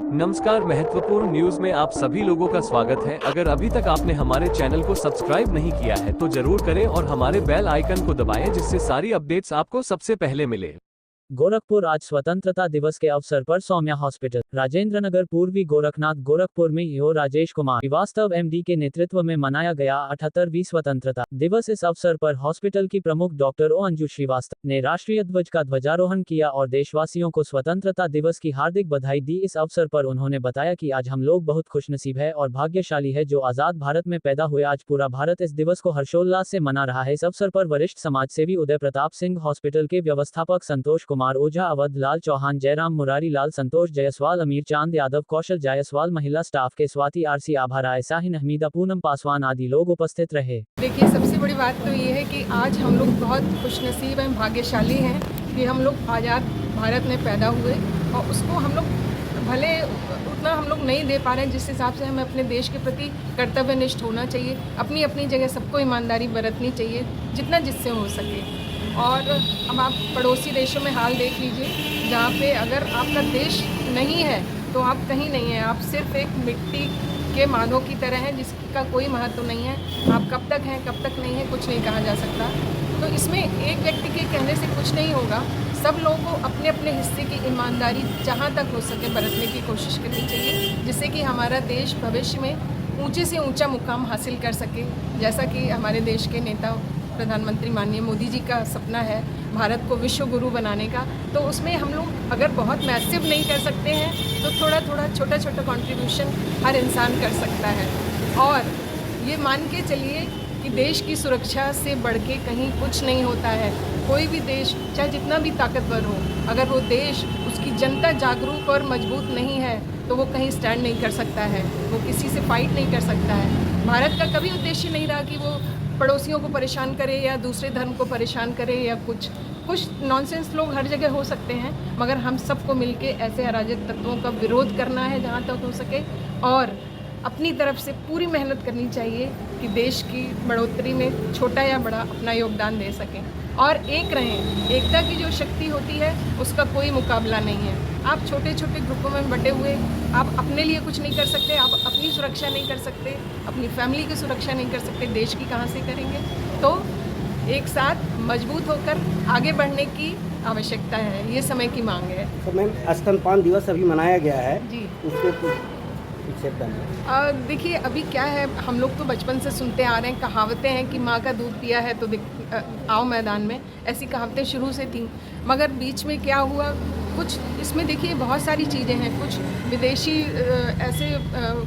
नमस्कार, महत्वपूर्ण न्यूज में आप सभी लोगों का स्वागत है। अगर अभी तक आपने हमारे चैनल को सब्सक्राइब नहीं किया है तो जरूर करें और हमारे बेल आइकन को दबाएं जिससे सारी अपडेट्स आपको सबसे पहले मिले। गोरखपुर आज स्वतंत्रता दिवस के अवसर पर सौम्या हॉस्पिटल राजेंद्र नगर पूर्वी गोरखनाथ गोरखपुर में ईओ राजेश कुमार श्रीवास्तव एमडी के नेतृत्व में मनाया गया 78वीं स्वतंत्रता दिवस। इस अवसर पर हॉस्पिटल की प्रमुख डॉक्टर ओ अंजू श्रीवास्तव ने राष्ट्रीय ध्वज का ध्वजारोहण किया और देशवासियों को स्वतंत्रता दिवस की हार्दिक बधाई दी। इस अवसर पर उन्होंने बताया कि आज हम लोग बहुत खुशनसीब है और भाग्यशाली है जो आजाद भारत में पैदा हुए। आज पूरा भारत इस दिवस को हर्षोल्लास से मना रहा है। इस अवसर पर वरिष्ठ समाजसेवी उदय प्रताप सिंह, हॉस्पिटल के व्यवस्थापक संतोष कुमार ओझा, अवध लाल चौहान, जयराम मुरारी लाल, संतोष जायसवाल, अमीर चांद यादव, कौशल जायसवाल, महिला स्टाफ के स्वाति आरसी, आभा राय, साहिन हमीदा, पूनम पासवान आदि लोग उपस्थित रहे। देखिए, सबसे बड़ी बात तो ये है कि आज हम लोग बहुत खुशनसीब हैं, भाग्यशाली हैं कि हम लोग आज़ाद भारत में पैदा हुए और उसको हम लोग भले उतना हम लोग नहीं दे पा रहे हैं जिस हिसाब से हमें अपने देश के प्रति कर्तव्यनिष्ठ होना चाहिए। अपनी अपनी जगह सबको ईमानदारी बरतनी चाहिए जितना जिससे हो सके। और अब आप पड़ोसी देशों में हाल देख लीजिए जहाँ पे अगर आपका देश नहीं है तो आप कहीं नहीं हैं, आप सिर्फ एक मिट्टी के मानव की तरह हैं जिसका कोई महत्व नहीं है। आप कब तक हैं कब तक नहीं है कुछ नहीं कहा जा सकता। तो इसमें एक व्यक्ति के कहने से कुछ नहीं होगा। सब लोगों को अपने अपने हिस्से की ईमानदारी जहाँ तक हो सके बरतने की कोशिश करनी चाहिए जिससे कि हमारा देश भविष्य में ऊंचे से ऊंचा मुकाम हासिल कर सके। जैसा कि हमारे देश के नेता प्रधानमंत्री माननीय मोदी जी का सपना है भारत को विश्व गुरु बनाने का, तो उसमें हम लोग अगर बहुत मैसिव नहीं कर सकते हैं तो थोड़ा थोड़ा छोटा छोटा कंट्रीब्यूशन हर इंसान कर सकता है। और ये मान के चलिए कि देश की सुरक्षा से बढ़ के कहीं कुछ नहीं होता है। कोई भी देश चाहे जितना भी ताकतवर हो, अगर वो देश उसकी जनता जागरूक और मजबूत नहीं है तो वो कहीं स्टैंड नहीं कर सकता है, वो किसी से फाइट नहीं कर सकता है। भारत का कभी उद्देश्य नहीं रहा कि वो पड़ोसियों को परेशान करे या दूसरे धर्म को परेशान करे या कुछ नॉनसेंस लोग हर जगह हो सकते हैं, मगर हम सबको मिलके ऐसे अराजक तत्वों का विरोध करना है जहाँ तक हो सके और अपनी तरफ से पूरी मेहनत करनी चाहिए कि देश की बढ़ोतरी में छोटा या बड़ा अपना योगदान दे सकें और एक रहें। एकता की जो शक्ति होती है उसका कोई मुकाबला नहीं है। आप छोटे छोटे ग्रुपों में बटे हुए आप अपने लिए कुछ नहीं कर सकते, आप अपनी सुरक्षा नहीं कर सकते, अपनी फैमिली की सुरक्षा नहीं कर सकते, देश की कहाँ से करेंगे। तो एक साथ मजबूत होकर आगे बढ़ने की आवश्यकता है, ये समय की मांग है। तो मैम, स्तनपान दिवस अभी मनाया गया है जी, उसके देखिए अभी क्या है, हम लोग तो बचपन से सुनते आ रहे हैं, कहावतें हैं कि माँ का दूध पिया है तो आओ मैदान में, ऐसी कहावतें शुरू से थी। मगर बीच में क्या हुआ, कुछ इसमें देखिए बहुत सारी चीज़ें हैं। कुछ विदेशी ऐसे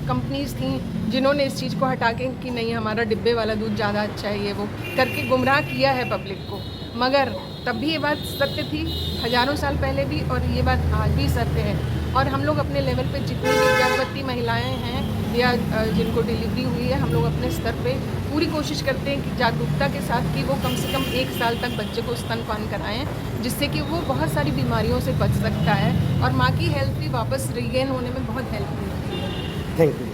कंपनीज थी जिन्होंने इस चीज़ को हटा के कि नहीं हमारा डिब्बे वाला दूध ज़्यादा अच्छा है, ये वो करके गुमराह किया है पब्लिक को। मगर तब भी ये बात सत्य थी, हज़ारों साल पहले भी, और ये बात आज भी सत्य है। और हम लोग अपने लेवल पे जितनी भी गर्भवती महिलाएं हैं या जिनको डिलीवरी हुई है, हम लोग अपने स्तर पे पूरी कोशिश करते हैं कि जागरूकता के साथ कि वो कम से कम 1 साल तक बच्चे को स्तनपान कराएं जिससे कि वो बहुत सारी बीमारियों से बच सकता है और माँ की हेल्थ भी वापस रिगेन होने में बहुत हेल्प मिलती है। Thank you.